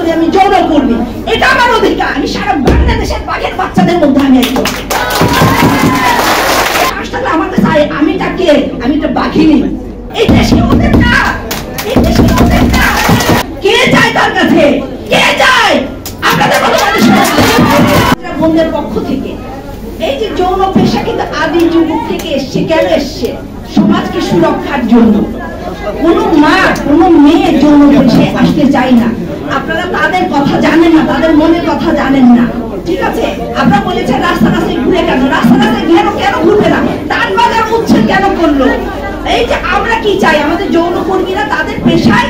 করি, আমি যৌনকর্মী, এটা আমার অধিকার। আমি সারা বাংলাদেশের বাঘের বাচ্চাদের মধ্যে আমি একজন। আসলে আমার কাছে আমি তাকে আমি একটা বাঘিনী। এই দেশে ওদের না, এই দেশে ওদের না। কে যায় তার কাছে? কে যায়? আপনাদের মতো বন্ধের পক্ষ থেকে এই যে যৌন পেশা কিন্তু আদি যুগ থেকে এসছে। কেন এসছে? সমাজকে সুরক্ষার জন্য। কোন মা কোন মেয়ে যৌন পেশায় আসতে চায় না। আপনারা তাদের কথা জানেন না, তাদের মনের কথা জানেন না, ঠিক আছে? আপনারা বলেছেন রাস্তা রাস্তায় ঘুরে কেন? রাস্তা রাস্তায় কেন ঘুরবে না? টান বাজার উচ্ছেদ কেন করলো? এই যে আমরা কি চাই? আমাদের যৌনকর্মীরা তাদের পেশায়,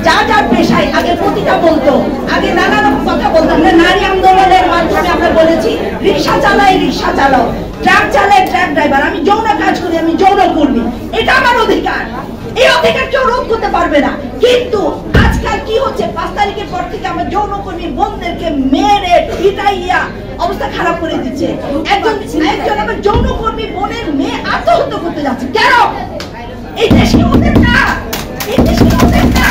যার পেশায় আগে প্রতিটা বলতো, আগে নানা রকম কথা বলতাম। নারী আন্দোলনের মাধ্যমে আমরা বলেছি রিক্সা চালাই, রিক্সা চালাও, ট্রাক চালাই, ট্রাক ড্রাইভার। আমি যৌন কাজ করি, আমি যৌনকর্মী, এটা আমার অধিকার। এই অধিকার কেউ রোধ করতে পারবে না। কিন্তু আজকাল কি হচ্ছে? 5 তারিখের পর থেকে আমার যৌনকর্মী বোনদেরকে মেরে পিটাইয়া অবস্থা খারাপ করে দিচ্ছে। একজন আমার যৌনকর্মী বোনের মেয়ে আত্মহত্যা করতে যাচ্ছে। কেন? এই দেশে ওদের না, এই দেশে ওদের না।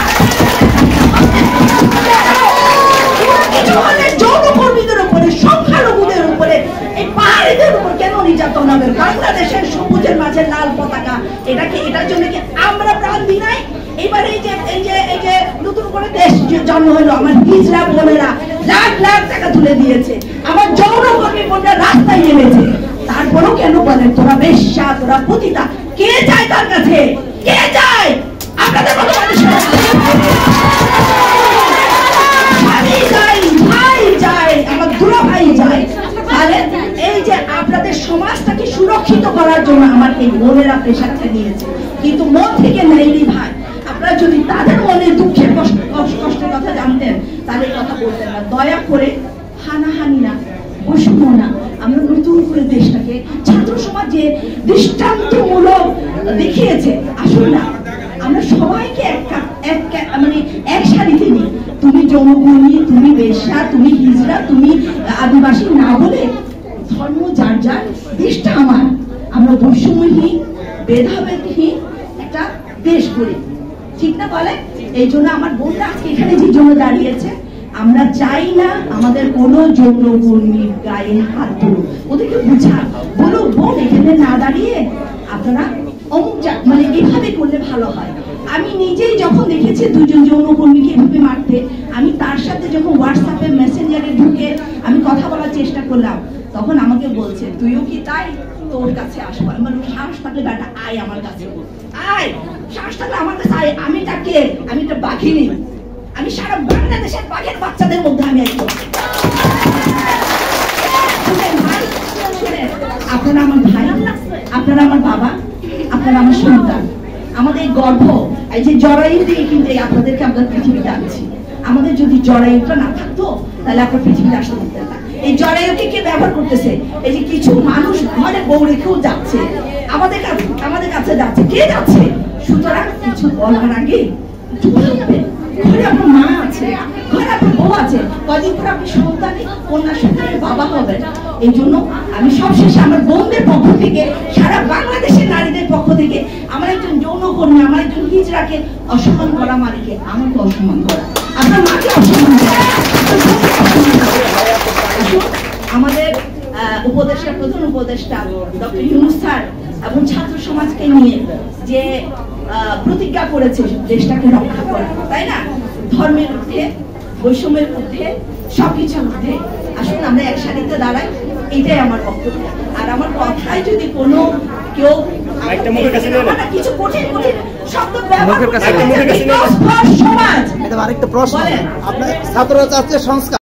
যৌনকর্মীদের উপরে, সংখ্যালঘুদের উপরে, এই পাহাড়িদের উপর কেন নির্যাতন হবে? বাংলাদেশের সবুজের মাঝে লাল পতাকা, এটার জন্য কি আমরা প্রাণ দিই নাই? এবার এই যে নতুন করে দেশ জন্ম হলো, আমার হিজড়া বোনেরা লাখ লাখ টাকা তুলে দিয়েছে, আমার যৌনকর্মী বোনরা রাস্তায় নেমেছে। তারপরেও কেন বলেন তোরা বেশ্যা, তোরা পতিতা? কে যায় তার কাছে? কে যায়? আপনাদের মতো মানুষের আপনাদের সমাজটাকে সুরক্ষিত করার জন্য আমার এই বোনেরা পেশাটা নিয়েছে, কিন্তু মন থেকে নেইনি ভাই। আপনারা যদি তাদের মনে দুঃখের কষ্টের কথা জানতেন তাহলে এই কথা বলতেন না। দয়া করে হানাহানি না, বৈষম্য না, আমরা নতুন করে দেশটাকে ছাত্র সমাজ যে দৃষ্টান্তমূলক দেখিয়েছে। আসুন না, আমরা সবাইকে এক সারিতে নিই। তুমি যৌনকর্মী, তুমি বেশ্যা, তুমি হিজড়া, তুমি আদিবাসী না বলে ধর্ম যার যার, দেশটা আমার। আমরা বৈষম্যহীন, ভেদাভেদহীন একটা দেশ করি, ঠিক না বলে? এই জন্য আমার বোনরা আজকে এখানে যে জন্য দাঁড়িয়েছে, আমরা চাই না আমাদের কোন যৌনকর্মীর গায়ে হাত তুলুক। ওদেরকে বুঝান, বলুন বোন এখানে না দাঁড়িয়ে আপনারা অমুক এভাবে করলে ভালো হয়। আমি নিজেই যখন দেখেছি 2 জন যৌনকর্মীকে এভাবে মারতে, আমি তার সাথে যখন হোয়াটসঅ্যাপে মেসেঞ্জারে ঢুকে আমি কথা বলার চেষ্টা করলাম, তখন আমাকে বলছে তুইও কি তাই? তোর কাছে আসবো। আমার সাহস থাকলে বেটা আয় আমার কাছে, আয়, সাহস থাকলে আমার কাছে আয়। আমি তাকে, আমি একটা বাঘিনী, আমি সারা বাংলাদেশের বাঘের বাচ্চাদের মধ্যে আমি একজন। আপনারা আমার ভাই, আপনারা আমার বাবা, আপনারা আমার সন্তান, আমাদের গর্ভ। এই যে জরায়ু দিয়ে কিন্তু আপনাদেরকে আমরা পৃথিবীতে আনছি। আমাদের যদি জরায়ুটা না থাকতো তাহলে আপনার পৃথিবীতে আসতে পারতেন না। এই জরায়ুকে কে ব্যবহার করতেছে? এই যে কিছু মানুষ ঘরে বউ রেখেও যাচ্ছে, আমাদের কাছে যাচ্ছে। কে যাচ্ছে? সুতরাং কিছু বলার আগে ঘরে আপনার মা আছে, ঘরে আপনার বউ আছে, কদিন পর আপনি সন্তানে, কন্যা সন্তানের বাবা হবেন। এই জন্য আমি সবশেষে আমার বোনদের পক্ষ থেকে, সারা বাংলাদেশের নারীদের পক্ষ থেকে, আমার একজন যৌনকর্মী, আমার একজন হিজড়াকে অসম্মান করা মালিকে আমাকে অসম্মান করা, আপনার মাকে অসম্মান করা। আমাদের উপদেষ্টা, প্রধান উপদেষ্টা ডক্টর ইউনূস স্যার এবং ছাত্র সমাজকে নিয়ে যে প্রতিজ্ঞা করেছে দেশটাকে রক্ষা করা, তাই না? ধর্মের ঊর্ধ্বে, বৈষম্যের ঊর্ধ্বে, সবকিছুর ঊর্ধ্বে আসুন আমরা এক সারিতে দাঁড়াই। এটাই আমার বক্তব্য। আর আমার কথায় যদি কোনো কেউ কিছু কঠিন শব্দ ব্যবহার করে, সমাজ আরেকটা প্রশ্ন, আপনার ছাত্ররা চাচ্ছে সংস্কার।